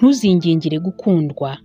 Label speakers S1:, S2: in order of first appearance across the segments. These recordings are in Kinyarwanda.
S1: Ntuzingingire gukundwa.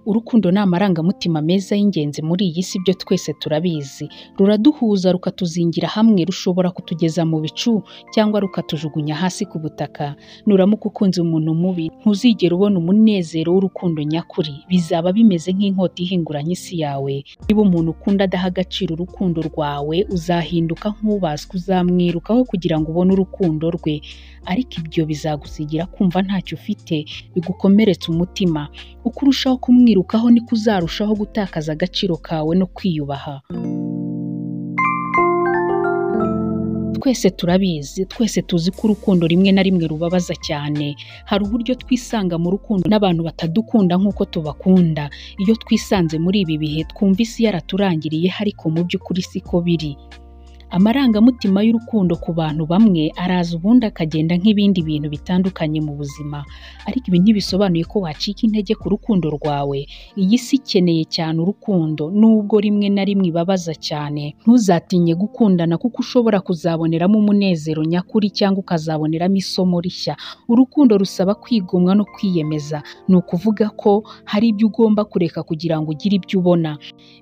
S1: Urukundo ni amarangamutima meza y'ingenzi muri iyi si, byo twese turabizi. Ruraduhuza rukatuzingira hamwe, rushobora kutugeza mu bicu cyangwa rukatujugunya hasi ku butaka. Nuramuka ukunze umuntu mubi, ntuzigera ubona umunezero w'urukundo nyakuri. Bizaba bimeze nk'inkota ihinguranya isi yawe. Niba umuntu ukunda adaha agaciro urukundo rwawe, uzahinduka nk'ubaswe, uzamwirukaho kugira ngo ubone urukundo rwe. Ariko ibyo bizagusigira kumva ntacyo ufite, bigukomeretsa umutima. Uko urushaho kumwirukaho niko uzarushaho gutakaza agaciro kawe no kwiyubaha. Twese turabizi, twese tuzi ko urukundo rimwe na rimwe rubabaza cyane. Hari uburyo twisanga mu rukundo n'abantu batadukunda nk'uko tubakunda. Iyo twisanze muri ibi bihe, twumva isi yaraturangiriye, ariko mu by'ukuri siko biri. Amarangamutima y'urukundo ku bantu bamwe araza ubundi akagenda nk'ibindi bintu bitandukanye mu buzima. Ariko ibi ntibisobanuye ko wacika intege ku rukundo rwawe. Iyi si ikeneye cyane urukundo, nubwo rimwe na rimwe ibabaza cyane. Ntuzatinye gukundana, kuko ushobora kuzaboneramo umunezero nyakuri cyangwa ukazaboneramo isomo rishya. Urukundo rusaba kwigomwa no kwiyemeza. Ni ukuvuga ko hari ibyo ugomba kureka kugira ngo ugire ibyo ubona.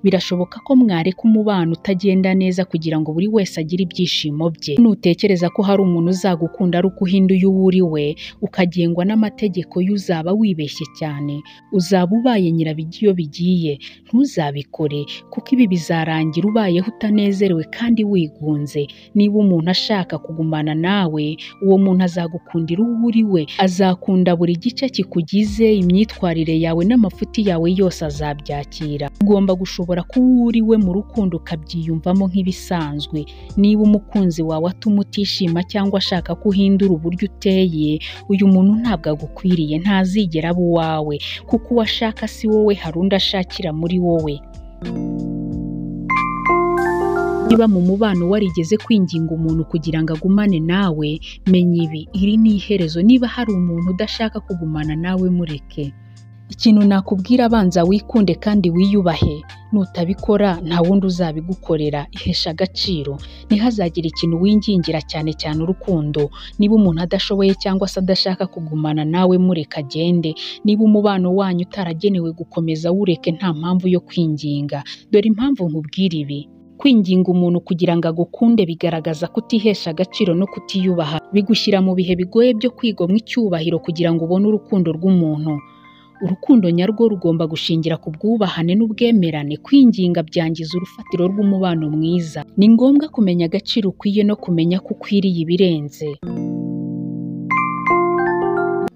S1: Birashoboka ko mwareka umubano utagenda neza kugira ngo buri wese agira ibyishimo bye. Nutekereza ko hari umuntu uzagukunda ari uko uhinduye uwo uri we, ukagengwa n'amategeko y'uzaba wibeshye cyane. Uzaba ubaye nyirabijya iyo bigiye. Ntuzabikore, kuko ibi bizarangira ubayeho utanezerewe kandi wigunze. Niba umuntu ashaka kugumana nawe, uwo muntu azagukundira uwo uri we. Azakunda buri gice kikugize, imyitwarire yawe n'amafuti yawe yose azabyakira. Ugomba gushobora kuba uwo uri we mu rukundo ukabyiyumvamo nk'ibisanzwe. Niba umukunzi wawe atuma utishima cyangwa ashaka ko uhindura uburyo uteye, uyu muntu ntabwo agukwiriye, ntazigera aba uwawe, kuko uwo ashaka si wowe, hari undi ashakira muri wowe. Niba mu mubano warigeze kwinginga umuntu kugira ngo agumane nawe, menya ibi, iri ni iherezo. Niba hari umuntu udashaka kugumana nawe, mureke. Ikintu nakubwira, abanza wikunde kandi wiyubahe. Nutabikora nta wundi uzabigukorera. Ihesha agaciro. Ntihazagire ikintu wingingira, cyane cyane urukundo. Niba umuntu adashoboye cyangwa se adashaka kugumana nawe, mureka agende. Niba umubano wanyu utaragenewe gukomeza, wureke, nta mpamvu yo kwinginga. Dore impamvu nkubwira ibi. Kwinginga umuntu kugira ngo agukunde bigaragaza kutihesha agaciro no kutiyubaha. Bigushyira mu bihe bigoye byo kwigomwa icyubahiro kugira ngo ubone urukundo rw'umuntu. Urukundo nyarwo rugomba gushingira ku bwubahane n'ubwemerane. Kwinginga byangiza urufatiro rw'umubano mwiza. Ni ngombwa kumenya agaciro ukwiye no kumenya ko ukwiriye ibirenze.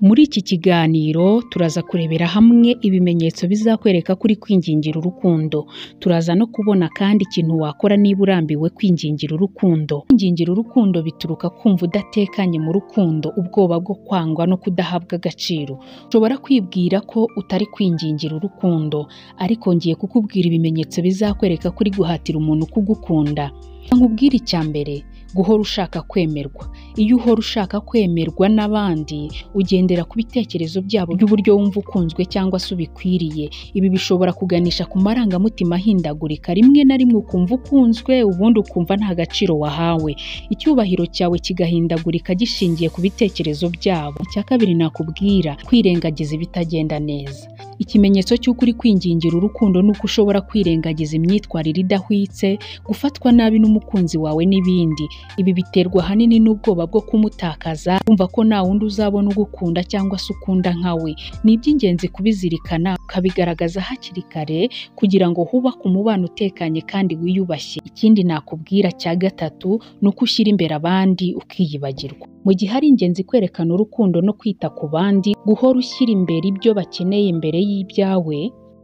S1: Muri iki kiganiro turaza kurebera hamwe ibimenyetso bizakwereka kuri kwingingira urukundo. Turaza no kubona kandi ikintu wakora niba urambiwe kwingingira urukundo. Kwingingira urukundo bituruka kumva udatekanye mu rukundo, ubwoba bwo kwangwa no kudahabwa agaciro. Ushobora kwibwira ko utari kwingingira urukundo, ariko ngiye kukubwira ibimenyetso bizakwereka kuri guhatira umuntu kugukunda. Nkubwira icya mbere, guhora ushaka kwemerwa. Iyo uhora ushaka kwemerwa n'abandi, ugendera ku bitekerezo byabo by'uburyo wumva ukunzwe cyangwa se ubikwiriye. Ibi bishobora kuganisha ku marangamutima ahindagurika. Rimwe na rimwe ukumva ukunzwe, ubundi ukumva nta gaciro wahawe. Icyubahiro cyawe kigahindagurika gishingiye ku bitekerezo byabo. Icya kabiri nakubwira, kwirengagiza ibitagenda neza. Ikimenyetso cy'uko uri kwingingira urukundo ni uko ushobora kwirengagiza imyitwarire idahwitse, gufatwa nabi n'umukunzi wawe n'ibindi. Ibi biterwa ahanini n'ubwoba bwo kumutakaza, kumva ko nta wundi uzabona ugukunda cyangwa se ukunda nkawe. Ni iby'ingenzi kubizirikana, ukabigaragaza hakiri kare kugira ngo hubake umubano utekanye kandi wiyubashye. Ikindi nakubwira cya gatatu ni uko ushyira imbere abandi ukiyibagirwa. Mu gihe ari ingenzi kwerekana urukundo no kwita ku bandi, guhora ushyira imbere ibyo bakeneye imbere y'ibyawe,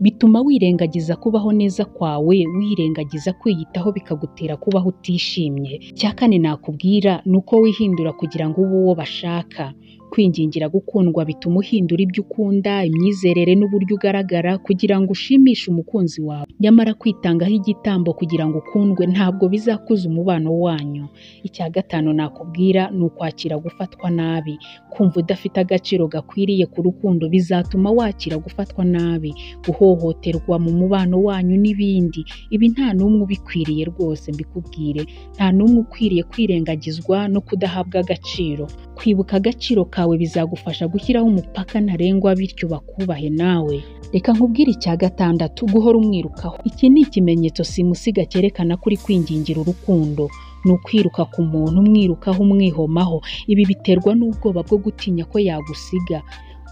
S1: bituma wirengagiza kubaho neza kwawe, wirengagiza kwiyitaho, bikagutera kubaho utishimye. Icya kane nakubwira ni uko wihindura kugira ngo ube uwo bashaka. Kwingingira gukundwa bituma uhindura ibyo ukunda, imyizerere n'uburyo ugaragara kugira ngo ushimishe umukunzi wawe. Nyamara kwitangaho igitambo kugira ngo ukundwe ntabwo bizakuza umubano wanyu. Icya gatanu nakubwira ni ukwakira gufatwa nabi. Kumva udafite agaciro gakwiriye ku rukundo bizatuma wakira gufatwa nabi, guhohoterwa mu mubano wanyu n'ibindi. Ibi nta n'umwe ubikwiriye rwose, mbikubwire. Nta n'umwe ukwiriye kwirengagizwa no kudahabwa agaciro. Kwibuka agaciro kawe bizagufasha gushyiraho umupaka ntarengwa bityo bakubahe nawe. Reka nkubwire icya gatandatu, guhora umwirukaho. Iki ni ikimenyetso simusiga cyerekana ko uri kwingingira urukundo. Ni ukwiruka ku muntu umwirukaho umwihomaho. Ibi biterwa n'ubwoba bwo gutinya ko yagusiga.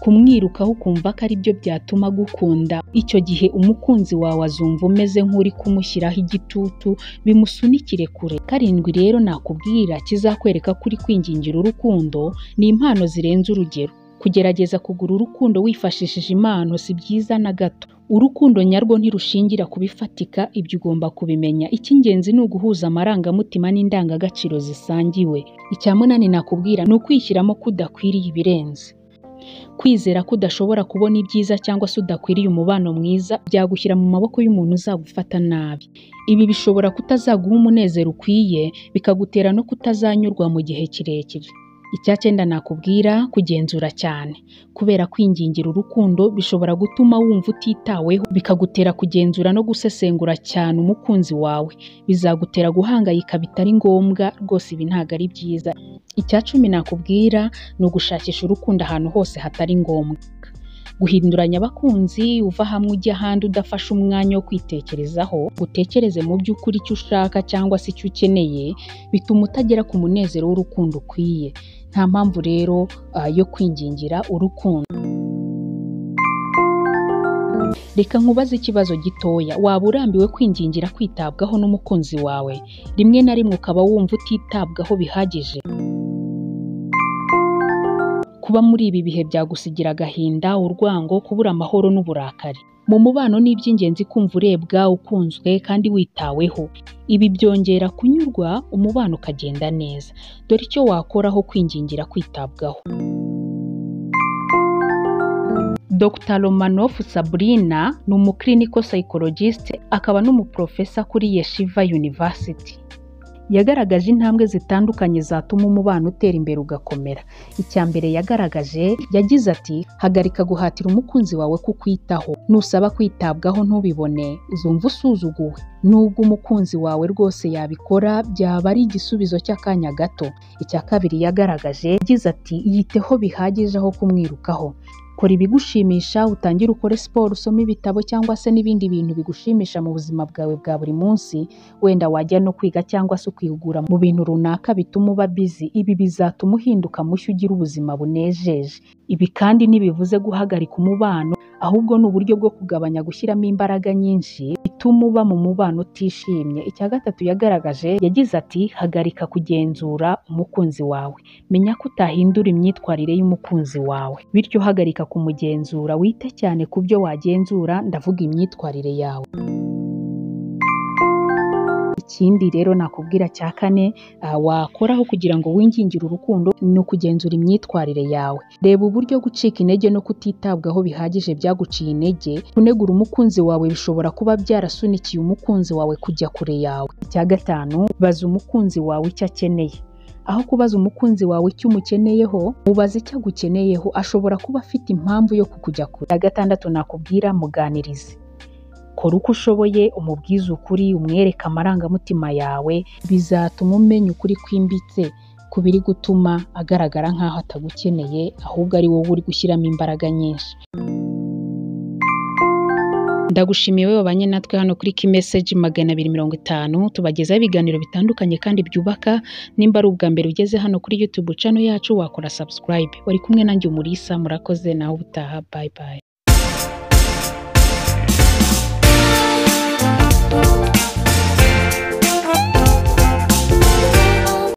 S1: Kumwirukaho ukumva ko ari byo byatuma agukunda. Icyo gihe umukunzi wawe azumva umeze nk'uri kumushyiraho igitutu, bimusunikire kure. Karindwi rero nakubwira kizakwereka ko uri kwingingira urukundo ni impano zirenze urugero. Kugerageza kugura urukundo wifashishije impano si byiza na gato. Urukundo nyarwo ntirushingira ku bifatika, ibyo ugomba kubimenya. Icy'ingenzi ni uguhuza amarangamutima n'indangagaciro zisangiwe. Icya munani nakubwira ni ukwishyiramo ko udakwiriye ibirenze. Kwizera ko udashobora kubona ibyiza cyangwa se udakwiriye umubano mwiza byagushyira mu maboko y'umuntu uzagufata nabi. Ibi bishobora kutazaguha umunezero ukwiye, bikagutera no kutazanyurwa mu gihe kirekire. Icya cyenda nakubwira, kugenzura cyane. Kubera kwingingira urukundo bishobora gutuma wumva utitaweho, bikagutera kugenzura no gusesengura cyane umukunzi wawe. Bizagutera guhangayika bitari ngombwa, rwose ibi ntabwo ari byiza. Icya cumi nakubwira ni ugushakisha urukundo ahantu hose hatari ngombwa. Guhinduranya abakunzi, uva hamwe ujya ahandi udafashe umwanya wo kwitekerezaho, utekereze mu by'ukuri icyo ushaka cyangwa se icyo ukeneye, bituma utagera ku munezero w'urukundo ukwiye. Nta mpamvu rero yo kwingingira urukundo. Reka nkubaze ikibazo gitoya, waba urambiwe kwingingira kwitabwaho n'umukunzi wawe? Rimwe na rimwe ukaba wumva utitabwaho bihagije. Kuba muri ibi bihe byagusigira agahinda, urwango, kubura amahoro n'uburakari. Mu mubano ni iby'ingenzi kumva urebwa, ukunzwe kandi witaweho. Ibi byongera kunyurwa, umubano ukagenda neza. Dore icyo wakoraho kwingingira kwitabwaho. Dr. Romanoff Sabrina ni umukliniko psychologist, akaba n'umuprofesa kuri Yeshiva University. Yagaragaje intambwe zitandukanye zatuma umubano utera imbere ugakomera. Icya mbere yagaragaje, yagize ati, hagarika guhatira umukunzi wawe kukwitaho. Nusaba kwitabwaho ntubibone, uzumva usuzuguwe. Nubwo umukunzi wawe rwose yabikora, byaba ari igisubizo cy'akanya gato. Icya kabiri yagaragaje, yagize ati, yiteho bihagije aho kumwirukaho. Kora ibigushimisha, utangire ukore siporo, usome ibitabo cyangwa se n'ibindi bintu bigushimisha mu buzima bwawe bwa buri munsi. Wenda wajya no kwiga cyangwa se ukihugura mu bintu runaka bituma uba busy. Ibi bizatuma uhinduka mushya, ugira ubuzima bunejeje. Ibi kandi ntibivuze guhagarika umubano, ahubwo ni uburyo bwo kugabanya gushyiramo imbaraga nyinshi bituma uba mu mubano utishimye. Icya gatatu yagaragaje, yagize ati, hagarika kugenzura umukunzi wawe. Menya ko utahindura imyitwarire y'umukunzi wawe, bityo hagarika kumugenzura, wite cyane ku byo wagenzura, ndavuga imyitwarire yawe. Ikindi rero nakubwira cya kane wakoraho kugira ngo wingingire urukundo ni ukugenzura imyitwarire yawe. Reba uburyo gucika intege no kutitabwaho bihagije byaguciye intege. Kunegura umukunzi wawe bishobora kuba byarasunikiye umukunzi wawe kujya kure yawe. Icya gatanu, baza umukunzi wawe icyo akeneye. Aho kubaza umukunzi wawe icyo umukeneyeho, mubaze icyo agukeneyeho. Ashobora kuba afite impamvu yo kukujya kure. Icya gatandatu nakubwira, muganirize. Kora uko ushoboye, umubwize ukuri, umwereke amarangamutima yawe. Bizatuma umenya ukuri kwimbitse ku biri gutuma agaragara nk'aho atagukeneye, ahubwo ari wowe uri gushyiramo imbaraga nyinshi. Ndagushimiye wowe wabanye natwe hano kuri Key Message 250. Tubagezaho ibiganiro bitandukanye kandi byubaka. Nimba ari ubwa mbere ugeze hano kuri YouTube channel yacu, wakora subscribe. Wari kumwe nanjye Umulisa, murakoze, naho ubutaha. Bye bye.